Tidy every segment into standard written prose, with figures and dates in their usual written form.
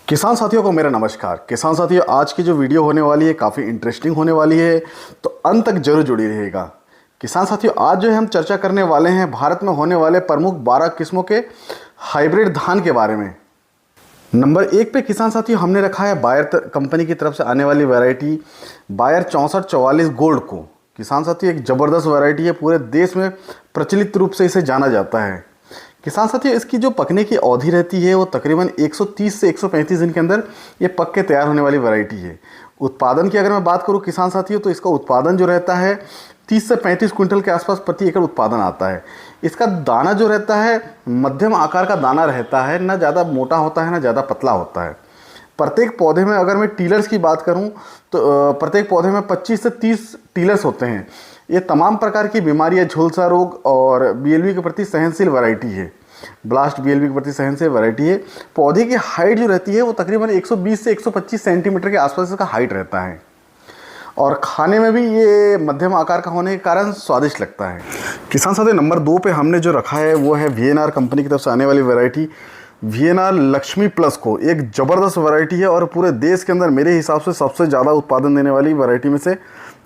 किसान साथियों को मेरा नमस्कार। किसान साथियों, आज की जो वीडियो होने वाली है काफ़ी इंटरेस्टिंग होने वाली है, तो अंत तक जरूर जुड़ी रहेगा। किसान साथियों, आज जो है हम चर्चा करने वाले हैं भारत में होने वाले प्रमुख 12 किस्मों के हाइब्रिड धान के बारे में। नंबर 1 पे किसान साथियों हमने रखा है बायर कंपनी की तरफ से आने वाली वैरायटी बायर 6444 गोल्ड को। किसान साथियों, एक ज़बरदस्त वैरायटी है, पूरे देश में प्रचलित रूप से इसे जाना जाता है। किसान साथियों, इसकी जो पकने की अवधि रहती है वो तकरीबन 130 से 135 दिन के अंदर ये पक के तैयार होने वाली वैरायटी है। उत्पादन की अगर मैं बात करूँ किसान साथियों, तो इसका उत्पादन जो रहता है 30 से 35 क्विंटल के आसपास प्रति एकड़ उत्पादन आता है। इसका दाना जो रहता है मध्यम आकार का दाना रहता है, ना ज़्यादा मोटा होता है ना ज़्यादा पतला होता है। प्रत्येक पौधे में अगर मैं टीलर्स की बात करूं तो प्रत्येक पौधे में 25 से 30 टीलर्स होते हैं। ये तमाम प्रकार की बीमारियां, झुलसा रोग और बीएलबी के प्रति सहनशील वैरायटी है। ब्लास्ट बीएलबी के प्रति सहनशील वैरायटी है। पौधे की हाइट जो रहती है वो तकरीबन 120 से 125 सेंटीमीटर के आसपास इसका हाइट रहता है, और खाने में भी ये मध्यम आकार का होने के कारण स्वादिष्ट लगता है। किसान साथियों, नंबर 2 पे हमने जो रखा है वो है वीएनआर कंपनी की तरफ से आने वाली वैरायटी वीएनआर लक्ष्मी प्लस को। एक ज़बरदस्त वैरायटी है और पूरे देश के अंदर मेरे हिसाब से सबसे ज़्यादा उत्पादन देने वाली वैरायटी में से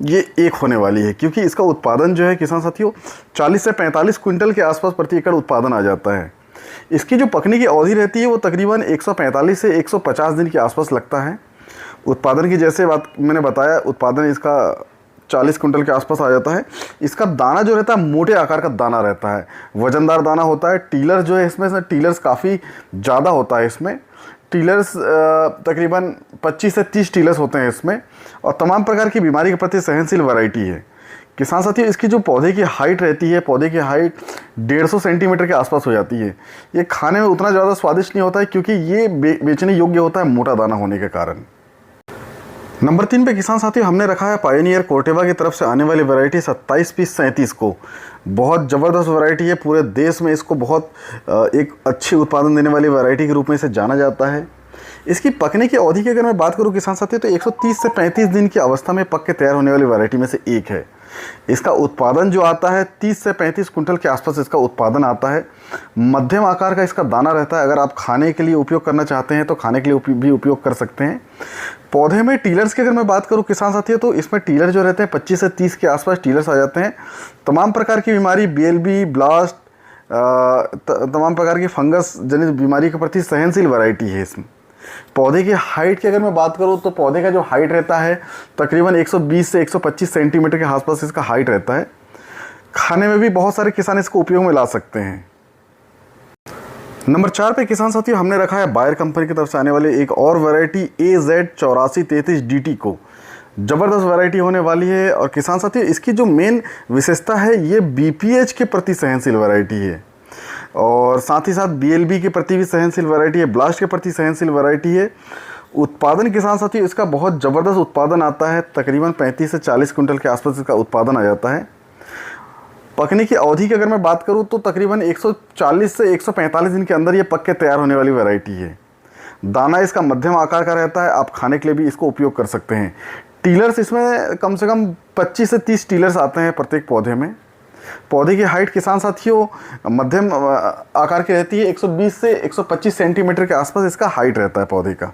ये एक होने वाली है, क्योंकि इसका उत्पादन जो है किसान साथियों 40 से 45 क्विंटल के आसपास प्रति एकड़ उत्पादन आ जाता है। इसकी जो पकने की अवधि रहती है वो तकरीबन 145 से 150 दिन के आसपास लगता है। उत्पादन की जैसे बात मैंने बताया, उत्पादन इसका 40 क्विंटल के आसपास आ जाता है। इसका दाना जो रहता है मोटे आकार का दाना रहता है, वजनदार दाना होता है। टीलर जो है इसमें से टीलर्स काफ़ी ज़्यादा होता है। इसमें टीलर्स तकरीबन 25 से 30 टीलर्स होते हैं इसमें, और तमाम प्रकार की बीमारी के प्रति सहनशील वैरायटी है। किसान साथियों, इसकी जो पौधे की हाइट रहती है, पौधे की हाइट 150 सेंटीमीटर के आसपास हो जाती है। ये खाने में उतना ज़्यादा स्वादिष्ट नहीं होता है, क्योंकि ये बेचने योग्य होता है मोटा दाना होने के कारण। नंबर 3 पे किसान साथियों हमने रखा है पायोनियर कोर्टेवा की तरफ से आने वाली वैरायटी 27-37 को। बहुत ज़बरदस्त वैरायटी है, पूरे देश में इसको बहुत एक अच्छी उत्पादन देने वाली वैरायटी के रूप में इसे जाना जाता है। इसकी पकने की अवधि की अगर मैं बात करूं किसान साथियों, तो 130 से 35 दिन की अवस्था में पक के तैयार होने वाली वैरायटी में से एक है। इसका उत्पादन जो आता है 30 से 35 कुंटल के आसपास इसका उत्पादन आता है। मध्यम आकार का इसका दाना रहता है। अगर आप खाने के लिए उपयोग करना चाहते हैं तो खाने के लिए भी उपयोग कर सकते हैं। पौधे में टीलर्स की अगर मैं बात करूं किसान साथियों, तो इसमें टीलर जो रहते हैं 25 से 30 के आसपास टीलर्स आ जाते हैं। तमाम प्रकार की बीमारी, बीएलबी, ब्लास्ट, तमाम प्रकार की फंगस जनित बीमारी के प्रति सहनशील वैरायटी है इसमें। पौधे की हाइट की अगर मैं बात करूं तो पौधे का जो हाइट रहता है तकरीबन 120 से 125 सेंटीमीटर के आसपास इसका हाइट रहता है। खाने में भी बहुत सारे किसान इसको उपयोग में ला सकते हैं। नंबर 4 पे किसान साथियों हमने रखा है बायर कंपनी की तरफ से आने वाली एक और वैरायटी AZ8433DT को। ज़बरदस्त वैरायटी होने वाली है, और किसान साथियों इसकी जो मेन विशेषता है ये BPH के प्रति सहनशील वैरायटी है, और साथ ही साथ BLB के प्रति भी सहनशील वैरायटी है, ब्लास्ट के प्रति सहनशील वैरायटी है। उत्पादन किसान साथियों इसका बहुत ज़बरदस्त उत्पादन आता है, तकरीबन 35 से 40 कुंटल के आसपास इसका उत्पादन आ जाता है। पकने की अवधि की अगर मैं बात करूं तो तकरीबन 140 से 145 दिन के अंदर ये पक के तैयार होने वाली वैरायटी है। दाना इसका मध्यम आकार का रहता है, आप खाने के लिए भी इसको उपयोग कर सकते हैं। टीलर्स इसमें कम से कम 25 से 30 टीलर्स आते हैं प्रत्येक पौधे में। पौधे की हाइट किसान साथियों मध्यम आकार की रहती है, 120 से 125 सेंटीमीटर के आसपास इसका हाइट रहता है पौधे का।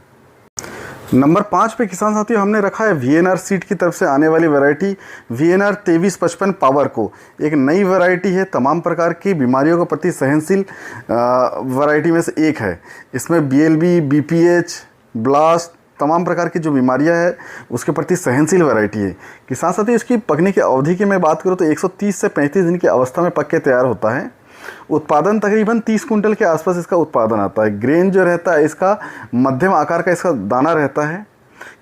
नंबर 5 पे किसान साथियों हमने रखा है वीएनआर सीड की तरफ से आने वाली वैरायटी वीएनआर 2355 पावर को। एक नई वैरायटी है, तमाम प्रकार की बीमारियों के प्रति सहनशील वैरायटी में से एक है। इसमें बीएलबी, बीपीएच, ब्लास्ट, तमाम प्रकार की जो बीमारियां है उसके प्रति सहनशील वैरायटी है। किसान साथियों इसकी पकने की अवधि की मैं बात करूं तो 130 से 35 दिन की अवस्था में पक के तैयार होता है। उत्पादन तकरीबन 30 कुंटल के आसपास इसका उत्पादन आता है। ग्रेन जो रहता है इसका मध्यम आकार का इसका दाना रहता है।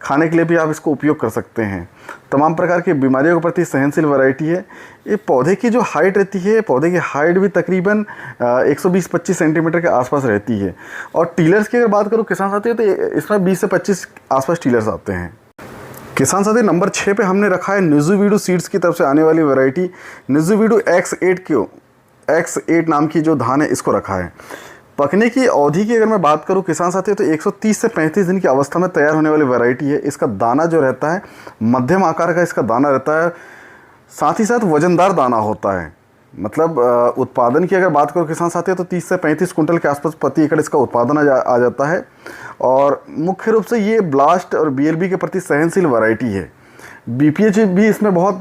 खाने के लिए भी आप इसको उपयोग कर सकते हैं। तमाम प्रकार की बीमारियों के प्रति सहनशील वैरायटी है। ये पौधे की जो हाइट रहती है, पौधे की हाइट भी तकरीबन 120-25 सेंटीमीटर के आसपास रहती है। और टीलर्स की अगर बात करूँ किसान साथियों, तो इसमें 20 से 25 आसपास टीलर्स आते हैं। किसान साथियों नंबर 6 पे हमने रखा है निजुवीडू सीड्स की तरफ से आने वाली वैरायटी निजुवीडू X8 नाम की जो धान है इसको रखा है। पकने की अवधि की अगर मैं बात करूं किसान साथियों, तो 130 से 35 दिन की अवस्था में तैयार होने वाली वैरायटी है। इसका दाना जो रहता है मध्यम आकार का इसका दाना रहता है, साथ ही साथ वजनदार दाना होता है। मतलब उत्पादन की अगर बात करो किसान साथियों, तो 30 से 35 कुंटल के आसपास प्रति एकड़ इसका उत्पादन आ जाता है। और मुख्य रूप से ये ब्लास्ट और BLB के प्रति सहनशील वैरायटी है। BPH भी इसमें बहुत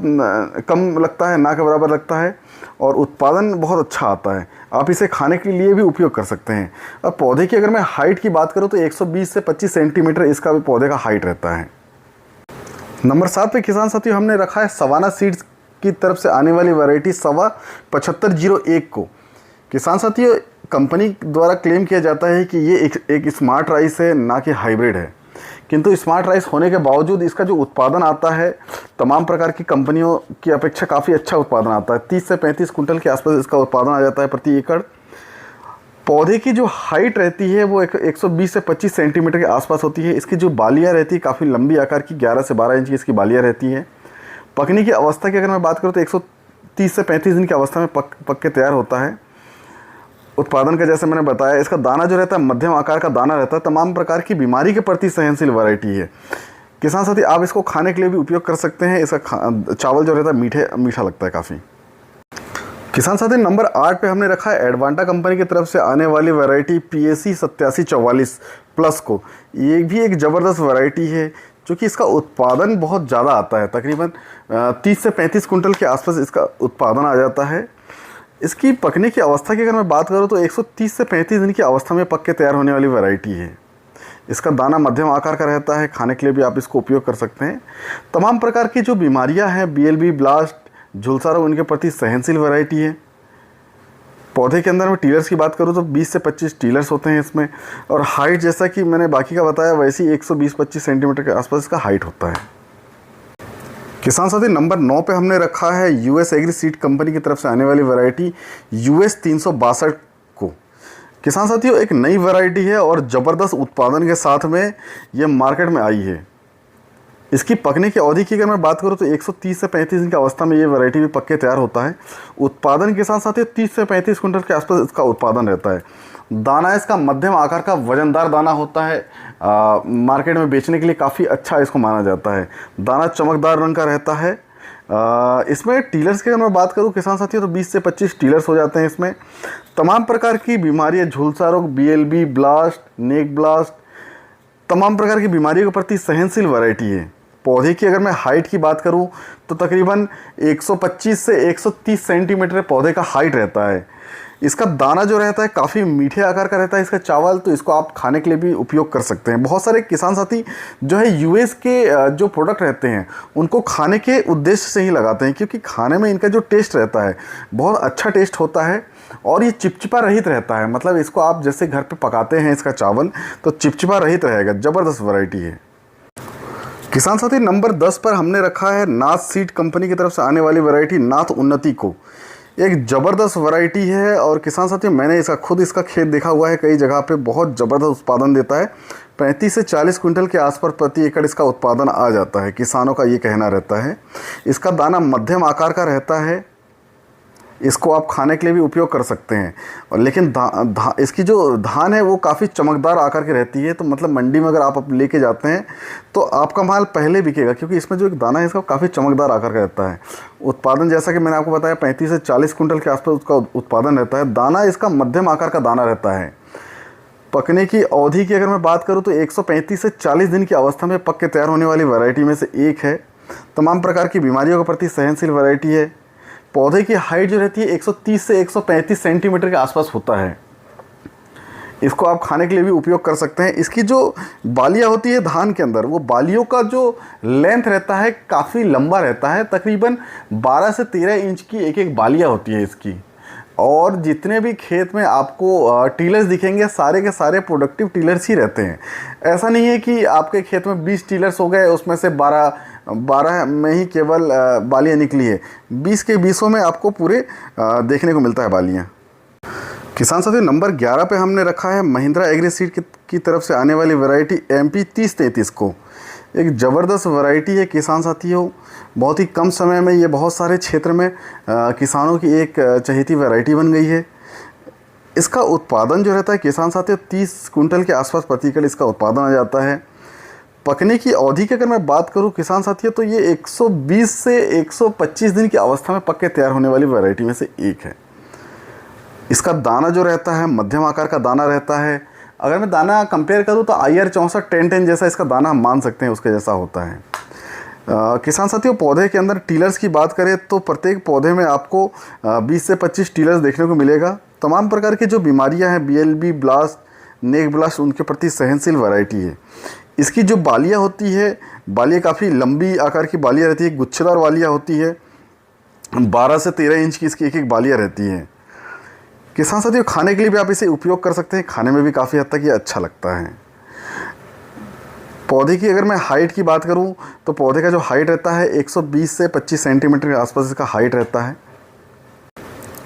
कम लगता है, ना के बराबर लगता है, और उत्पादन बहुत अच्छा आता है। आप इसे खाने के लिए भी उपयोग कर सकते हैं। अब पौधे की अगर मैं हाइट की बात करूँ तो 120 से 25 सेंटीमीटर इसका भी पौधे का हाइट रहता है। नंबर 7 पे किसान साथियों हमने रखा है सवाना सीड्स की तरफ से आने वाली वैरायटी सवा 7501 को। किसान साथियों कंपनी द्वारा क्लेम किया जाता है कि ये एक स्मार्ट राइस है, ना कि हाइब्रिड है, किंतु स्मार्ट राइस होने के बावजूद इसका जो उत्पादन आता है तमाम प्रकार की कंपनियों की अपेक्षा काफ़ी अच्छा उत्पादन आता है। 30 से 35 कुंटल के आसपास इसका उत्पादन आ जाता है प्रति एकड़। पौधे की जो हाइट रहती है वो 120 से 25 सेंटीमीटर के आसपास होती है। इसकी जो बालियाँ रहती है काफ़ी लंबी आकार की, 11 से 12 इंच की इसकी बालियाँ रहती हैं। पकने की अवस्था की अगर मैं बात करूँ तो 130 से 35 दिन की अवस्था में पक के तैयार होता है। उत्पादन का जैसे मैंने बताया, इसका दाना जो रहता है मध्यम आकार का दाना रहता है। तमाम प्रकार की बीमारी के प्रति सहनशील वैरायटी है। किसान साथी आप इसको खाने के लिए भी उपयोग कर सकते हैं। इसका चावल जो रहता है मीठा लगता है काफ़ी। किसान साथी नंबर 8 पे हमने रखा है एडवांटा कंपनी की तरफ से आने वाली वैरायटी PAC 8744 प्लस को। ये भी एक ज़बरदस्त वैरायटी है, क्योंकि इसका उत्पादन बहुत ज़्यादा आता है। तकरीबन 30 से 35 कुंटल के आसपास इसका उत्पादन आ जाता है। इसकी पकने की अवस्था की अगर मैं बात करूँ तो 130 से 35 दिन की अवस्था में पक के तैयार होने वाली वैरायटी है। इसका दाना मध्यम आकार का रहता है, खाने के लिए भी आप इसको उपयोग कर सकते हैं। तमाम प्रकार की जो बीमारियां हैं BLB, ब्लास्ट, झुलसा रोग, उनके प्रति सहनशील वैरायटी है। पौधे के अंदर में टीलर्स की बात करूँ तो 20 से 25 टीलर्स होते हैं इसमें, और हाइट जैसा कि मैंने बाकी का बताया वैसे ही 120-25 सेंटीमीटर के आसपास इसका हाइट होता है। किसान साथी नंबर 9 पे हमने रखा है US एग्री सीड कंपनी की तरफ से आने वाली वैरायटी US 362 को। किसान साथियों एक नई वैरायटी है और ज़बरदस्त उत्पादन के साथ में ये मार्केट में आई है। इसकी पकने की अवधि की अगर मैं बात करूँ तो 130 से 35 दिन की अवस्था में ये वैरायटी भी पक के तैयार होता है। उत्पादन के साथ साथ 30 से 35 कुंटल के आसपास इसका उत्पादन रहता है। दाना इसका मध्यम आकार का वजनदार दाना होता है। मार्केट में बेचने के लिए काफ़ी अच्छा इसको माना जाता है। दाना चमकदार रंग का रहता है। इसमें टीलर्स की अगर मैं बात करूँ किसान साथियों तो 20 से 25 टीलर्स हो जाते हैं इसमें। तमाम प्रकार की बीमारियाँ, झुलसा रोग, BLB, ब्लास्ट, नेक ब्लास्ट, तमाम प्रकार की बीमारियों के प्रति सहनशील वैरायटी है। पौधे की अगर मैं हाइट की बात करूं तो तकरीबन 125 से 130 सेंटीमीटर पौधे का हाइट रहता है। इसका दाना जो रहता है काफ़ी मीठे आकार का रहता है इसका चावल, तो इसको आप खाने के लिए भी उपयोग कर सकते हैं। बहुत सारे किसान साथी जो है US के जो प्रोडक्ट रहते हैं उनको खाने के उद्देश्य से ही लगाते हैं, क्योंकि खाने में इनका जो टेस्ट रहता है बहुत अच्छा टेस्ट होता है और ये चिपचिपा रहित रहता है। मतलब इसको आप जैसे घर पे पकाते हैं इसका चावल तो चिपचिपा रहित रहेगा। ज़बरदस्त वैरायटी है। किसान साथी नंबर 10 पर हमने रखा है नाथ सीड कंपनी की तरफ से आने वाली वैरायटी नाथ उन्नति को। एक ज़बरदस्त वैरायटी है और किसान साथियों मैंने खुद इसका खेत देखा हुआ है कई जगह पे, बहुत ज़बरदस्त उत्पादन देता है। 35 से 40 कुंटल के आसपास प्रति एकड़ इसका उत्पादन आ जाता है, किसानों का ये कहना रहता है। इसका दाना मध्यम आकार का रहता है। इसको आप खाने के लिए भी उपयोग कर सकते हैं, और लेकिन इसकी जो धान है वो काफ़ी चमकदार आकार की रहती है। तो मतलब मंडी में अगर आप लेके जाते हैं तो आपका माल पहले बिकेगा, क्योंकि इसमें जो एक दाना है इसका काफ़ी चमकदार आकार का रहता है। उत्पादन जैसा कि मैंने आपको बताया 35 से 40 कुंटल के आसपास उसका उत्पादन रहता है। दाना इसका मध्यम आकार का दाना रहता है। पकने की अवधि की अगर मैं बात करूँ तो 135 से 40 दिन की अवस्था में पक के तैयार होने वाली वैरायटी में से एक है। तमाम प्रकार की बीमारियों के प्रति सहनशील वैरायटी है। पौधे की हाइट जो रहती है 130 से 135 सेंटीमीटर के आसपास होता है। इसको आप खाने के लिए भी उपयोग कर सकते हैं। इसकी जो बालियाँ होती है धान के अंदर, वो बालियों का जो लेंथ रहता है काफ़ी लंबा रहता है। तकरीबन 12 से 13 इंच की एक एक बालियाँ होती है इसकी। और जितने भी खेत में आपको टीलर्स दिखेंगे सारे के सारे प्रोडक्टिव टीलर्स ही रहते हैं। ऐसा नहीं है कि आपके खेत में 20 टीलर्स हो गए उसमें से 12 में ही केवल बालियाँ निकली है। 20 के 20 में आपको पूरे देखने को मिलता है बालियाँ। किसान साथियों नंबर 11 पे हमने रखा है महिंद्रा एग्री सीड की तरफ से आने वाली वैरायटी MP 3033 को। एक ज़बरदस्त वैरायटी है किसान साथियों। बहुत ही कम समय में ये बहुत सारे क्षेत्र में किसानों की एक चहेती वैरायटी बन गई है। इसका उत्पादन जो रहता है किसान साथियों 30 कुंटल के आसपास प्रति एकड़ इसका उत्पादन आ जाता है। पकने की अवधि की अगर मैं बात करूं किसान साथियों तो ये 120 से 125 दिन की अवस्था में पक के तैयार होने वाली वैरायटी में से एक है। इसका दाना जो रहता है मध्यम आकार का दाना रहता है। अगर मैं दाना कंपेयर करूँ तो IR 641010 जैसा इसका दाना हम मान सकते हैं, उसके जैसा होता है। किसान साथियों, पौधे के अंदर टीलर्स की बात करें तो प्रत्येक पौधे में आपको 20 से 25 टीलर्स देखने को मिलेगा। तमाम प्रकार की जो बीमारियां हैं, BLB ब्लास्ट, नेक ब्लास्ट, उनके प्रति सहनशील वैरायटी है। इसकी जो बालियां होती है, बालियां काफ़ी लंबी आकार की बालियां रहती है, गुच्छेदार बालियां होती है। 12 से 13 इंच की इसकी एक एक बालियां रहती हैं। किसान साथियों, खाने के लिए भी आप इसे उपयोग कर सकते हैं, खाने में भी काफ़ी हद तक ये अच्छा लगता है। पौधे की अगर मैं हाइट की बात करूं तो पौधे का जो हाइट रहता है 120 से 25 सेंटीमीटर के आसपास इसका हाइट रहता है।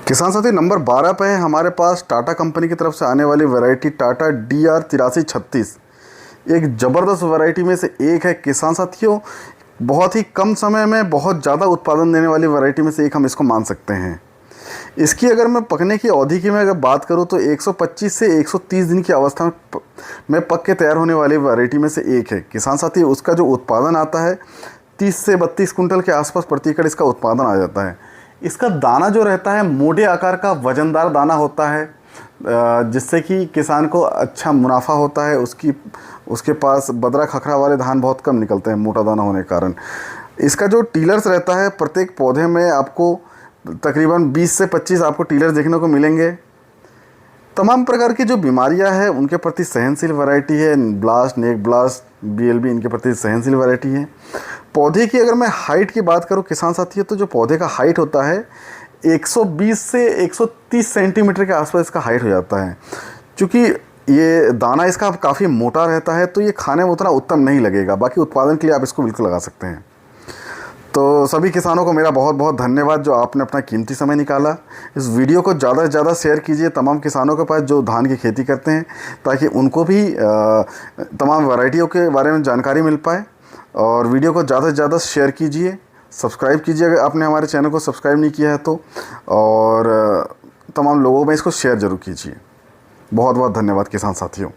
किसान साथियों, नंबर 12 पे है हमारे पास टाटा कंपनी की तरफ से आने वाली वैरायटी टाटा DR 8336। एक ज़बरदस्त वैरायटी में से एक है किसान साथियों। बहुत ही कम समय में बहुत ज़्यादा उत्पादन देने वाली वैरायटी में से एक हम इसको मान सकते हैं। इसकी अगर मैं पकने की अवधि की मैं अगर बात करूं तो 125 से 130 दिन की अवस्था में पक के तैयार होने वाली वैरायटी में से एक है। किसान साथी, उसका जो उत्पादन आता है 30 से 32 कुंटल के आसपास प्रति एकड़ इसका उत्पादन आ जाता है। इसका दाना जो रहता है मोटे आकार का वजनदार दाना होता है, जिससे कि किसान को अच्छा मुनाफा होता है। उसके पास बदरा खखरा वाले धान बहुत कम निकलते हैं मोटा दाना होने के कारण। इसका जो टीलर्स रहता है प्रत्येक पौधे में आपको तकरीबन 20 से 25 आपको टीलर देखने को मिलेंगे। तमाम प्रकार की जो बीमारियां हैं उनके प्रति सहनशील वैरायटी है। ब्लास्ट, नेक ब्लास्ट, BLB इनके प्रति सहनशील वैरायटी है। पौधे की अगर मैं हाइट की बात करूं किसान साथियों, तो जो पौधे का हाइट होता है 120 से 130 सेंटीमीटर के आसपास इसका हाइट हो जाता है। चूँकि ये दाना इसका काफ़ी मोटा रहता है तो ये खाने में उतना उत्तम नहीं लगेगा, बाकी उत्पादन के लिए आप इसको बिल्कुल लगा सकते हैं। तो सभी किसानों को मेरा बहुत बहुत धन्यवाद जो आपने अपना कीमती समय निकाला। इस वीडियो को ज़्यादा से ज़्यादा शेयर कीजिए तमाम किसानों के पास जो धान की खेती करते हैं, ताकि उनको भी तमाम वैरायटियों के बारे में जानकारी मिल पाए। और वीडियो को ज़्यादा से ज़्यादा शेयर कीजिए, सब्सक्राइब कीजिए अगर आपने हमारे चैनल को सब्सक्राइब नहीं किया है तो, और तमाम लोगों में इसको शेयर ज़रूर कीजिए। बहुत बहुत धन्यवाद किसान साथियों।